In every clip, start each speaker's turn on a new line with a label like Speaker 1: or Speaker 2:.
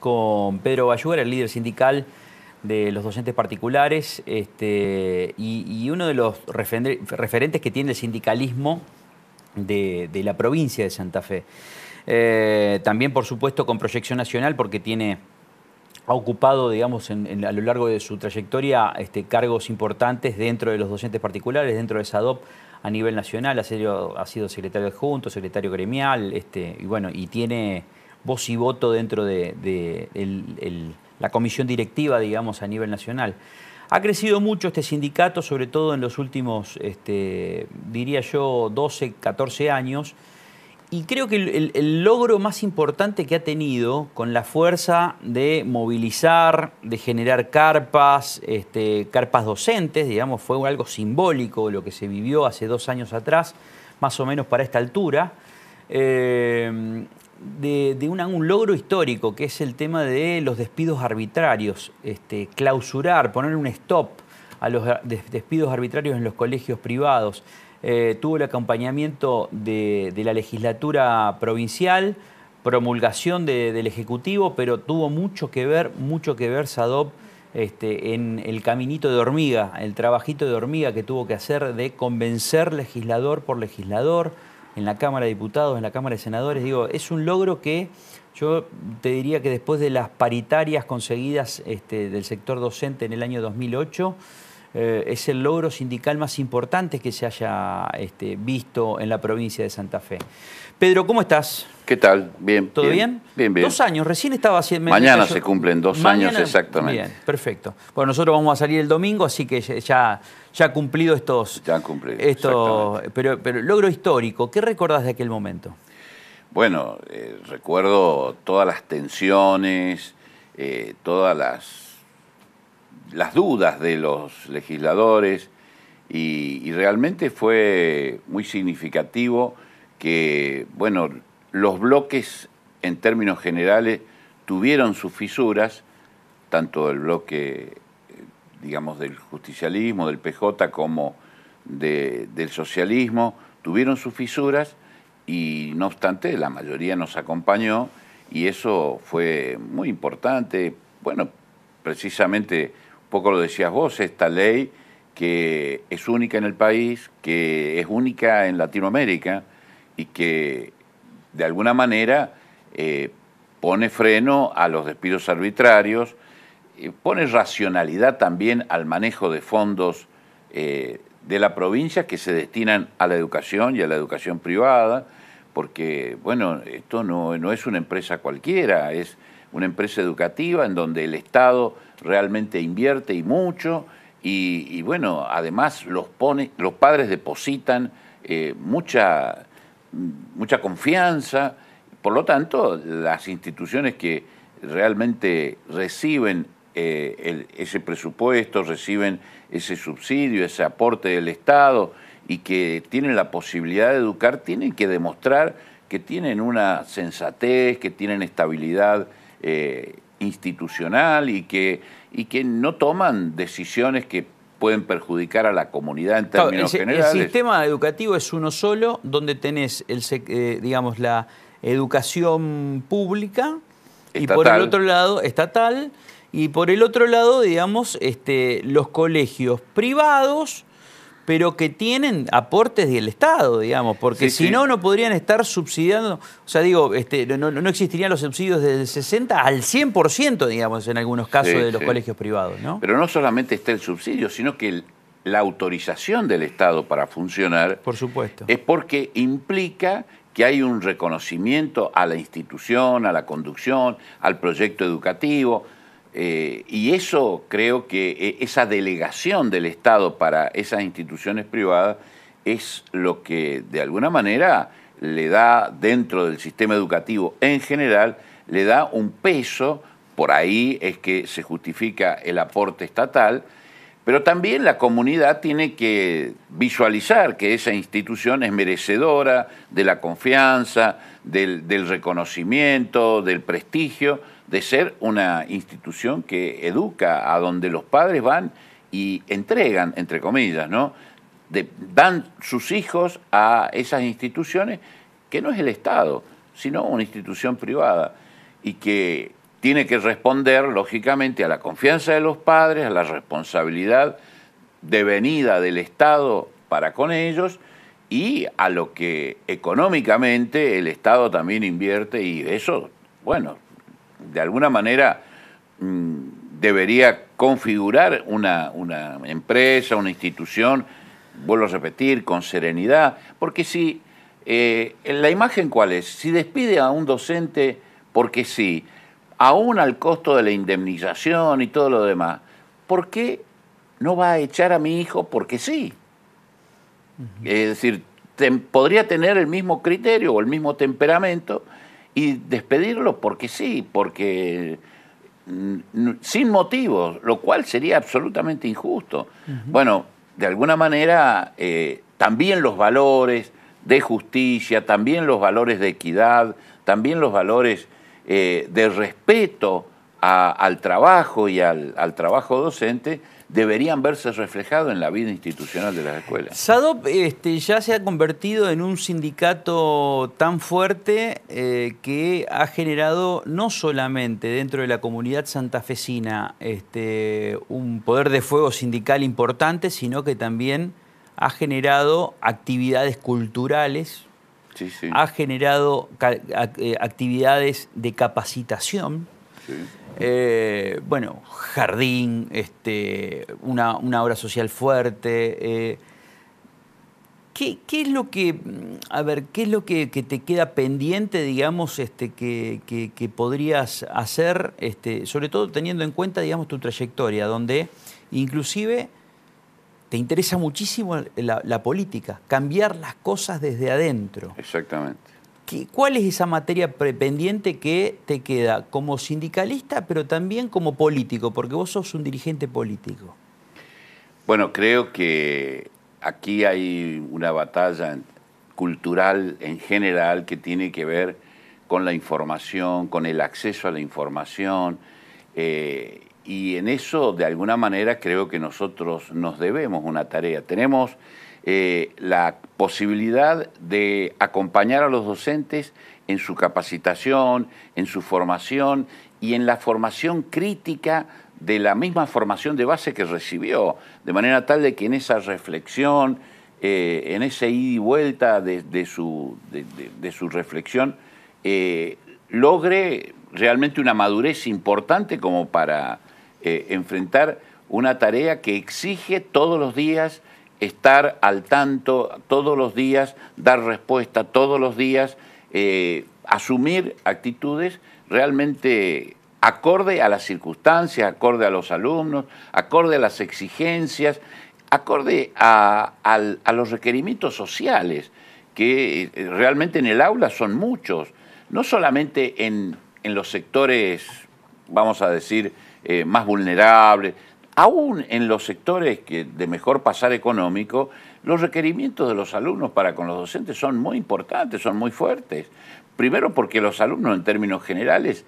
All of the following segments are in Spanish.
Speaker 1: con Pedro Bayugar, el líder sindical de los docentes particulares, y uno de los referentes que tiene el sindicalismo de la provincia de Santa Fe. También, por supuesto, con proyección nacional, porque ha ocupado, digamos, a lo largo de su trayectoria cargos importantes dentro de los docentes particulares, dentro de SADOP a nivel nacional. Ha sido secretario adjunto, secretario gremial, y bueno, y tiene voz y voto dentro de la comisión directiva, digamos, a nivel nacional. Ha crecido mucho este sindicato, sobre todo en los últimos, diría yo, 12, 14 años. Y creo que el logro más importante que ha tenido con la fuerza de movilizar, de generar carpas, carpas docentes, digamos, fue algo simbólico lo que se vivió hace 2 años atrás, más o menos para esta altura, de un logro histórico, que es el tema de los despidos arbitrarios, clausurar, poner un stop a los despidos arbitrarios en los colegios privados. Tuvo el acompañamiento de la legislatura provincial, promulgación del Ejecutivo, pero tuvo mucho que ver SADOP en el caminito de hormiga, el trabajito de hormiga que tuvo que hacer de convencer legislador por legislador en la Cámara de Diputados, en la Cámara de Senadores. Digo, es un logro que yo te diría que después de las paritarias conseguidas del sector docente en el año 2008, es el logro sindical más importante que se haya visto en la provincia de Santa Fe. Pedro, ¿cómo estás?
Speaker 2: ¿Qué tal? Bien.
Speaker 1: ¿Todo bien?
Speaker 2: Bien, bien.
Speaker 1: 2 años, recién estaba haciendo...
Speaker 2: Mañana se cumplen 2 años exactamente.
Speaker 1: Bien, perfecto. Bueno, nosotros vamos a salir el domingo, así que ya ha cumplido estos...
Speaker 2: Ya han cumplido,
Speaker 1: pero logro histórico, ¿qué recordás de aquel momento?
Speaker 2: Bueno, recuerdo todas las tensiones, todas las dudas de los legisladores y realmente fue muy significativo que, bueno, los bloques en términos generales tuvieron sus fisuras, tanto el bloque, digamos, del justicialismo, del PJ, como del socialismo, tuvieron sus fisuras y no obstante la mayoría nos acompañó y eso fue muy importante. Bueno, precisamente, un poco lo decías vos, esta ley que es única en el país, que es única en Latinoamérica y que de alguna manera pone freno a los despidos arbitrarios, pone racionalidad también al manejo de fondos de la provincia que se destinan a la educación y a la educación privada, porque, bueno, esto no es una empresa cualquiera, es una empresa educativa en donde el Estado realmente invierte y mucho, y bueno, además los padres depositan mucha confianza. Por lo tanto, las instituciones que realmente reciben ese presupuesto, reciben ese subsidio, ese aporte del Estado y que tienen la posibilidad de educar, tienen que demostrar que tienen una sensatez, que tienen estabilidad institucional y que no toman decisiones que pueden perjudicar a la comunidad en términos generales.
Speaker 1: El sistema educativo es uno solo, donde tenés, digamos, la educación pública estatal, y por el otro lado, estatal, y por el otro lado, digamos, los colegios privados, pero que tienen aportes del Estado, digamos, porque si no, no podrían estar subsidiando, o sea, digo, no existirían los subsidios del 60 al 100%, digamos, en algunos casos de los colegios privados, ¿no?
Speaker 2: Pero no solamente está el subsidio, sino que la autorización del Estado para funcionar,
Speaker 1: por supuesto,
Speaker 2: es porque implica que hay un reconocimiento a la institución, a la conducción, al proyecto educativo, y eso creo que esa delegación del Estado para esas instituciones privadas es lo que de alguna manera le da, dentro del sistema educativo en general, le da un peso. Por ahí es que se justifica el aporte estatal, pero también la comunidad tiene que visualizar que esa institución es merecedora de la confianza, del reconocimiento, del prestigio, de ser una institución que educa, a donde los padres van y entregan, entre comillas, ¿no? Dan sus hijos a esas instituciones que no es el Estado, sino una institución privada y que tiene que responder, lógicamente, a la confianza de los padres, a la responsabilidad devenida del Estado para con ellos y a lo que económicamente el Estado también invierte, y eso, bueno, de alguna manera debería configurar una empresa, una institución, vuelvo a repetir, con serenidad, porque si, la imagen ¿cuál es? Si despide a un docente porque sí, aún al costo de la indemnización y todo lo demás, ¿por qué no va a echar a mi hijo porque sí? Es decir, podría tener el mismo criterio o el mismo temperamento y despedirlo porque sí, porque sin motivos, lo cual sería absolutamente injusto. Bueno, de alguna manera también los valores de justicia, también los valores de equidad, también los valores de respeto al trabajo y al trabajo docente deberían verse reflejados en la vida institucional de las escuelas.
Speaker 1: SADOP ya se ha convertido en un sindicato tan fuerte que ha generado no solamente dentro de la comunidad santafesina un poder de fuego sindical importante, sino que también ha generado actividades culturales,
Speaker 2: Sí, sí.
Speaker 1: ha generado actividades de capacitación.
Speaker 2: Sí.
Speaker 1: Bueno, jardín, una obra social fuerte. ¿Qué es lo que, a ver, qué es lo que te queda pendiente, digamos, que podrías hacer, sobre todo teniendo en cuenta, digamos, tu trayectoria, donde inclusive te interesa muchísimo la política, cambiar las cosas desde adentro?
Speaker 2: Exactamente.
Speaker 1: ¿Cuál es esa materia pendiente que te queda como sindicalista, pero también como político? Porque vos sos un dirigente político.
Speaker 2: Bueno, creo que aquí hay una batalla cultural en general que tiene que ver con la información, con el acceso a la información, y en eso, de alguna manera, creo que nosotros nos debemos una tarea. Tenemos la posibilidad de acompañar a los docentes en su capacitación, en su formación y en la formación crítica de la misma formación de base que recibió, de manera tal de que en esa reflexión, en ese ida y vuelta de su reflexión, logre realmente una madurez importante como para enfrentar una tarea que exige todos los días estar al tanto, todos los días dar respuesta, todos los días asumir actitudes realmente acorde a las circunstancias, acorde a los alumnos, acorde a las exigencias, acorde a los requerimientos sociales, que realmente en el aula son muchos, no solamente en los sectores, vamos a decir, más vulnerables, aún en los sectores de mejor pasar económico, los requerimientos de los alumnos para con los docentes son muy importantes, son muy fuertes. Primero porque los alumnos, en términos generales,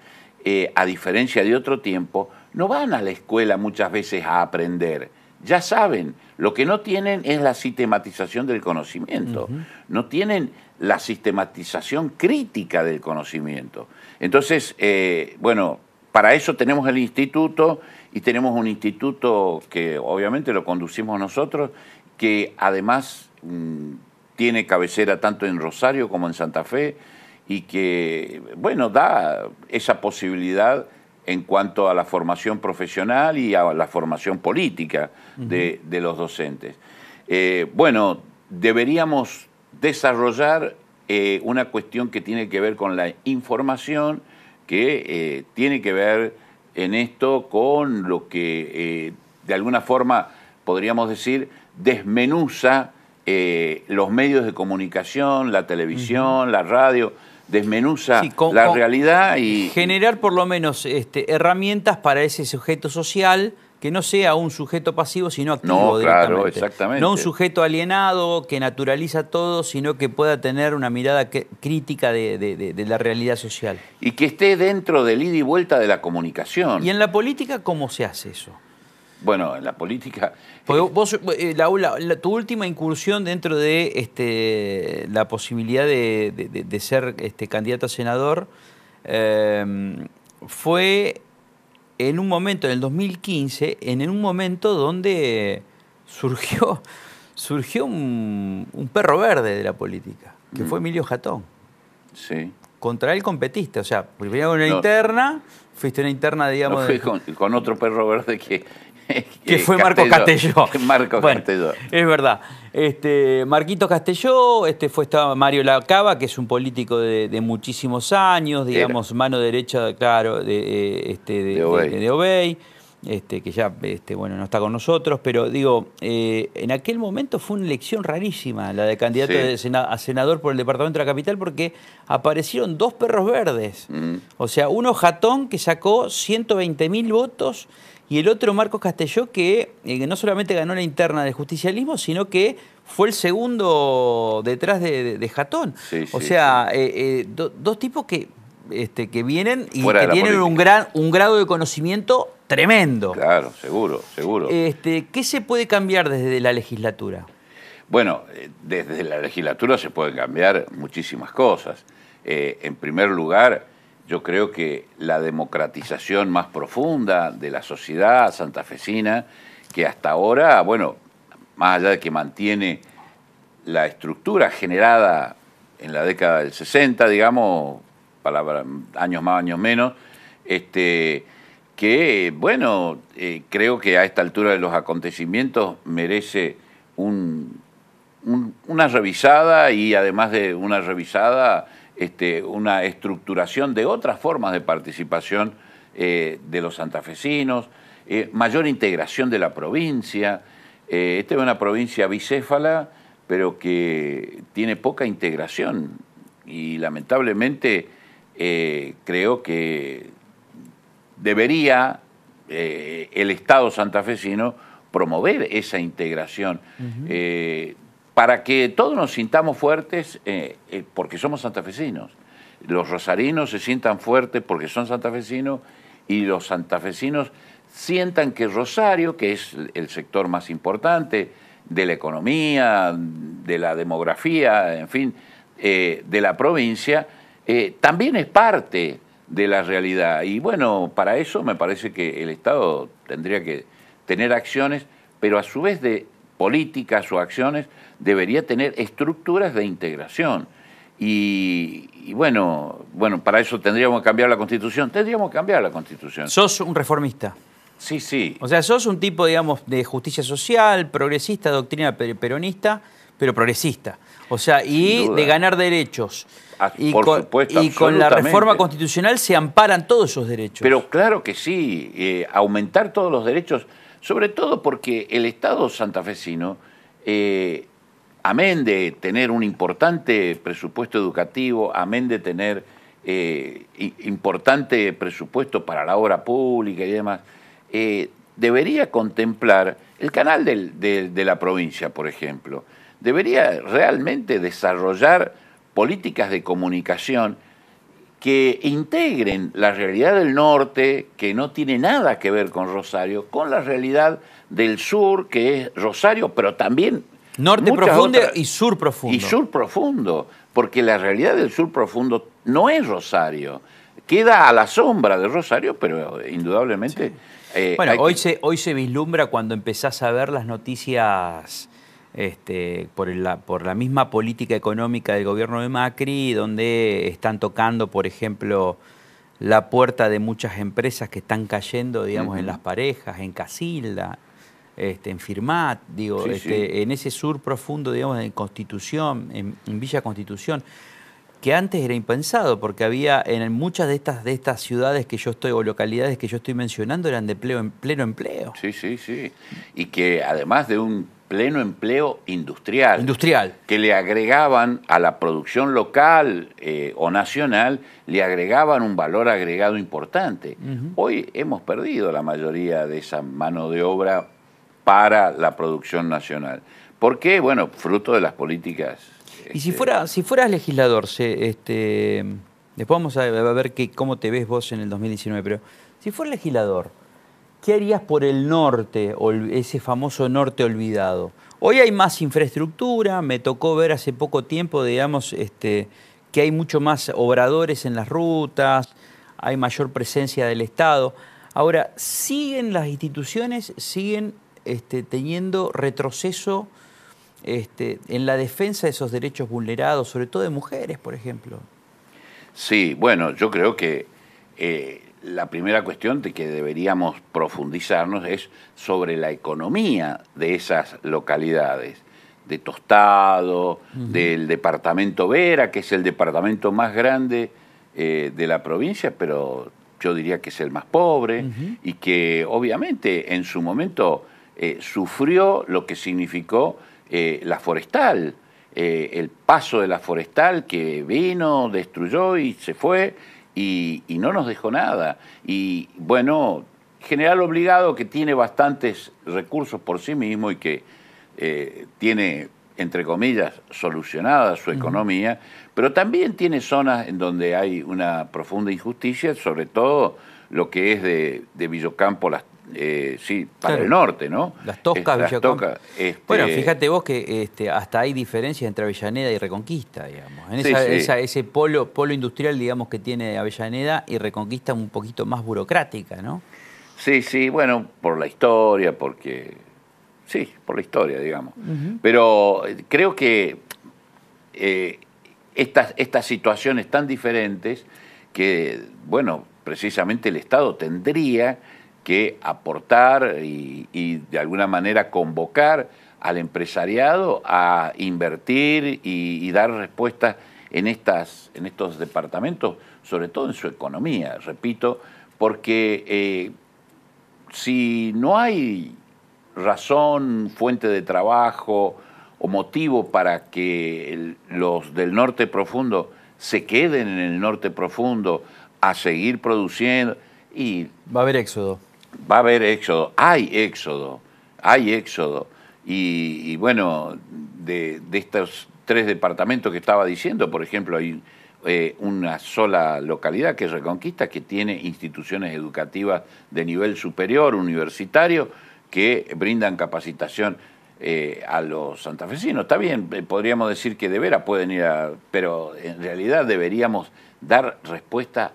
Speaker 2: a diferencia de otro tiempo, no van a la escuela muchas veces a aprender. Ya saben, lo que no tienen es la sistematización del conocimiento, no tienen la sistematización crítica del conocimiento. Entonces, bueno, para eso tenemos el instituto, y tenemos un instituto que obviamente lo conducimos nosotros, que además tiene cabecera tanto en Rosario como en Santa Fe, y que, bueno, da esa posibilidad en cuanto a la formación profesional y a la formación política de los docentes. Bueno, deberíamos desarrollar una cuestión que tiene que ver con la información, que tiene que ver en esto con lo que de alguna forma podríamos decir desmenuza los medios de comunicación, la televisión, la radio, desmenuza la realidad y
Speaker 1: generar por lo menos herramientas para ese sujeto social que no sea un sujeto pasivo, sino activo directamente.
Speaker 2: Claro, exactamente.
Speaker 1: No un sujeto alienado que naturaliza todo, sino que pueda tener una mirada crítica de la realidad social.
Speaker 2: Y que esté dentro del ida y vuelta de la comunicación.
Speaker 1: ¿Y en la política cómo se hace eso?
Speaker 2: Bueno, en la política...
Speaker 1: Porque vos, tu última incursión dentro de la posibilidad de ser candidato a senador fue en un momento, en el 2015, en un momento donde surgió un perro verde de la política, que fue Emilio Jatón.
Speaker 2: Sí.
Speaker 1: Contra él competiste, o sea, primero con una
Speaker 2: No.
Speaker 1: interna, fuiste una interna, digamos...
Speaker 2: No fui con otro perro verde que
Speaker 1: fue Marcos Castelló.
Speaker 2: Marcos
Speaker 1: Bueno,
Speaker 2: Castelló.
Speaker 1: es verdad. Marquito Castelló, estaba Mario Lacaba, que es un político de muchísimos años, digamos, mano derecha, claro, de Obey, que ya bueno, no está con nosotros, pero digo, en aquel momento fue una elección rarísima, la de candidato a senador por el departamento de la capital, porque aparecieron dos perros verdes. O sea, uno Jatón, que sacó 120.000 votos, y el otro Marcos Castelló, que no solamente ganó la interna del justicialismo, sino que fue el segundo detrás de Jatón.
Speaker 2: O
Speaker 1: sea, dos tipos que vienen y
Speaker 2: fuera
Speaker 1: que tienen un grado de conocimiento tremendo.
Speaker 2: Claro, seguro.
Speaker 1: ¿Qué se puede cambiar desde la legislatura?
Speaker 2: Bueno, desde la legislatura se pueden cambiar muchísimas cosas. En primer lugar, yo creo que la democratización más profunda de la sociedad santafesina, que hasta ahora, bueno, más allá de que mantiene la estructura generada en la década del 60, digamos, para años más, años menos, que, bueno, creo que a esta altura de los acontecimientos merece una revisada, y además de una revisada, una estructuración de otras formas de participación de los santafesinos, mayor integración de la provincia. Esta es una provincia bicéfala, pero que tiene poca integración, y lamentablemente creo que debería el Estado santafesino promover esa integración. Para que todos nos sintamos fuertes porque somos santafesinos. Los rosarinos se sientan fuertes porque son santafesinos, y los santafesinos sientan que Rosario, que es el sector más importante de la economía, de la demografía, en fin, de la provincia, también es parte de la realidad. Y bueno, para eso me parece que el Estado tendría que tener acciones, pero a su vez de políticas o acciones debería tener estructuras de integración. Y bueno, para eso tendríamos que cambiar la Constitución. Tendríamos que cambiar la Constitución.
Speaker 1: ¿Sos un reformista?
Speaker 2: Sí.
Speaker 1: O sea, sos un tipo, digamos, de justicia social, progresista, doctrina peronista, pero progresista. O sea, y de ganar derechos.
Speaker 2: Por supuesto,
Speaker 1: y con la reforma constitucional se amparan todos esos derechos.
Speaker 2: Pero claro que sí, aumentar todos los derechos, sobre todo porque el Estado santafesino, amén de tener un importante presupuesto educativo, amén de tener importante presupuesto para la obra pública y demás, debería contemplar el canal de la provincia, por ejemplo. Debería realmente desarrollar políticas de comunicación que integren la realidad del norte, que no tiene nada que ver con Rosario, con la realidad del sur, que es Rosario, pero también
Speaker 1: norte profundo y sur profundo.
Speaker 2: Y sur profundo, porque la realidad del sur profundo no es Rosario. Queda a la sombra de Rosario, pero indudablemente...
Speaker 1: Sí. Bueno, hoy se vislumbra cuando empezás a ver las noticias por la misma política económica del gobierno de Macri, donde están tocando, por ejemplo, la puerta de muchas empresas que están cayendo, digamos, en Las Parejas, en Casilda, en Firmat, digo, en ese sur profundo, digamos, en Constitución, en Villa Constitución, que antes era impensado, porque había en muchas de estas ciudades que yo estoy, o localidades que yo estoy mencionando, eran de pleno empleo.
Speaker 2: Sí. Y que además de un pleno empleo industrial, que le agregaban a la producción local o nacional, le agregaban un valor agregado importante. Hoy hemos perdido la mayoría de esa mano de obra para la producción nacional. ¿Por qué? Bueno, fruto de las políticas...
Speaker 1: Y si fueras legislador, después vamos a ver cómo te ves vos en el 2019, pero si fueras legislador, ¿qué harías por el norte, ese famoso norte olvidado? Hoy hay más infraestructura, me tocó ver hace poco tiempo, digamos, que hay mucho más obradores en las rutas, hay mayor presencia del Estado. Ahora, ¿siguen las instituciones, siguen teniendo retroceso en la defensa de esos derechos vulnerados, sobre todo de mujeres, por ejemplo?
Speaker 2: Sí, bueno, yo creo que la primera cuestión de que deberíamos profundizarnos es sobre la economía de esas localidades, de Tostado, del departamento Vera, que es el departamento más grande de la provincia, pero yo diría que es el más pobre, y que obviamente en su momento sufrió lo que significó la forestal, el paso de la forestal que vino, destruyó y se fue, y no nos dejó nada. Y bueno, General Obligado, que tiene bastantes recursos por sí mismo y que tiene, entre comillas, solucionada su economía, pero también tiene zonas en donde hay una profunda injusticia, sobre todo lo que es de Villocampo, sí, para
Speaker 1: Claro.
Speaker 2: el norte, ¿no?
Speaker 1: Las Toscas, Villocampo. Bueno,
Speaker 2: Bueno,
Speaker 1: fíjate vos que hasta hay diferencias entre Avellaneda y Reconquista, digamos. En
Speaker 2: Sí, sí.
Speaker 1: ese polo industrial, digamos, que tiene Avellaneda, y Reconquista un poquito más burocrática, ¿no?
Speaker 2: Sí, sí, bueno, por la historia, sí, por la historia, digamos. Pero creo que estas situaciones tan diferentes que, bueno, precisamente el Estado tendría que aportar y de alguna manera convocar al empresariado a invertir y dar respuestas en estos departamentos, sobre todo en su economía, repito, porque si no hay razón, fuente de trabajo o motivo para que los del norte profundo se queden en el norte profundo a seguir produciendo, y
Speaker 1: Va a haber éxodo.
Speaker 2: va a haber éxodo, hay éxodo. Y bueno, de estos 3 departamentos que estaba diciendo, por ejemplo, hay una sola localidad, que es Reconquista, que tiene instituciones educativas de nivel superior, universitario, que brindan capacitación a los santafesinos. Está bien, podríamos decir que de veras pueden ir pero en realidad deberíamos dar respuesta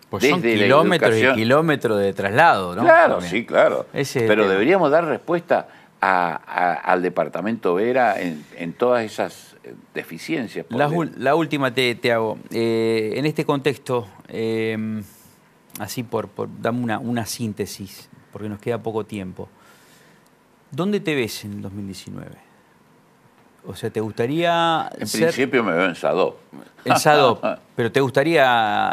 Speaker 1: Pues
Speaker 2: desde
Speaker 1: son
Speaker 2: la
Speaker 1: kilómetros y
Speaker 2: educación.
Speaker 1: kilómetros de traslado, ¿no?
Speaker 2: Claro,
Speaker 1: También.
Speaker 2: sí, claro.
Speaker 1: Ese es el
Speaker 2: Pero
Speaker 1: tema.
Speaker 2: deberíamos dar respuesta al departamento Vera en todas esas deficiencias.
Speaker 1: La última te hago. En este contexto, así dame una síntesis, porque nos queda poco tiempo. ¿Dónde te ves en el 2019? O sea, ¿te gustaría
Speaker 2: En
Speaker 1: ser
Speaker 2: principio me veo en Sadó.
Speaker 1: en SADOP, pero te gustaría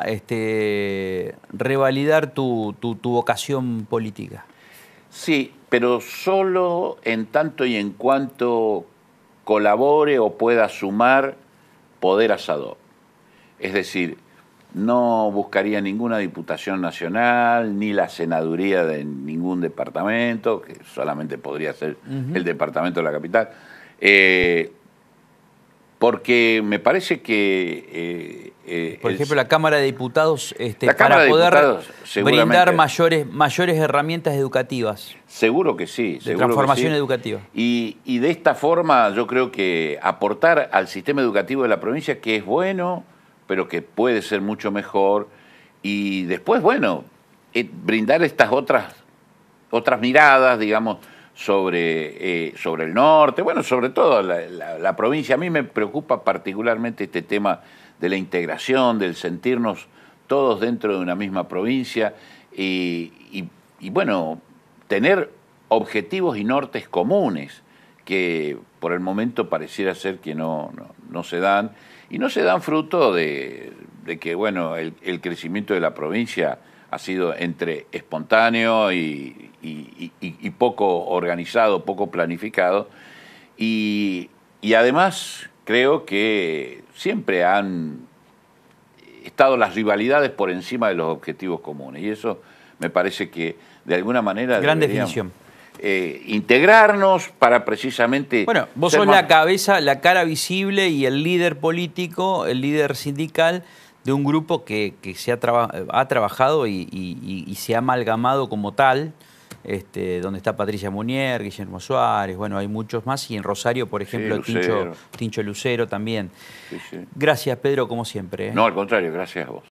Speaker 1: revalidar tu vocación política?
Speaker 2: Sí, pero solo en tanto y en cuanto colabore o pueda sumar poder a Sadó. Es decir, no buscaría ninguna diputación nacional, ni la senaduría de ningún departamento, que solamente podría ser el departamento de la capital, porque me parece que...
Speaker 1: Por ejemplo, la Cámara de Diputados,
Speaker 2: La Cámara
Speaker 1: para
Speaker 2: de
Speaker 1: poder
Speaker 2: Diputados, seguramente.
Speaker 1: brindar mayores herramientas educativas,
Speaker 2: Seguro que sí.
Speaker 1: de
Speaker 2: seguro
Speaker 1: transformación
Speaker 2: que sí.
Speaker 1: educativa.
Speaker 2: Y de esta forma yo creo que aportar al sistema educativo de la provincia, que es bueno, pero que puede ser mucho mejor, y después, bueno, brindar estas otras miradas, digamos, sobre el norte, bueno, sobre todo la provincia. A mí me preocupa particularmente este tema de la integración, del sentirnos todos dentro de una misma provincia y bueno, tener objetivos y nortes comunes que por el momento pareciera ser que no se dan, y no se dan fruto de que, bueno, el crecimiento de la provincia ha sido entre espontáneo y poco organizado, poco planificado, y además creo que siempre han estado las rivalidades por encima de los objetivos comunes, y eso me parece que de alguna manera
Speaker 1: Gran
Speaker 2: deberíamos
Speaker 1: definición.
Speaker 2: integrarnos para precisamente...
Speaker 1: Bueno, vos sos la cabeza, la cara visible y el líder político, el líder sindical de un grupo que ha trabajado y se ha amalgamado como tal, donde está Patricia Munier, Guillermo Suárez, bueno, hay muchos más, y en Rosario, por ejemplo,
Speaker 2: Sí,
Speaker 1: Tincho Lucero también.
Speaker 2: Sí, sí.
Speaker 1: Gracias, Pedro, como siempre.
Speaker 2: No, al contrario, gracias a vos.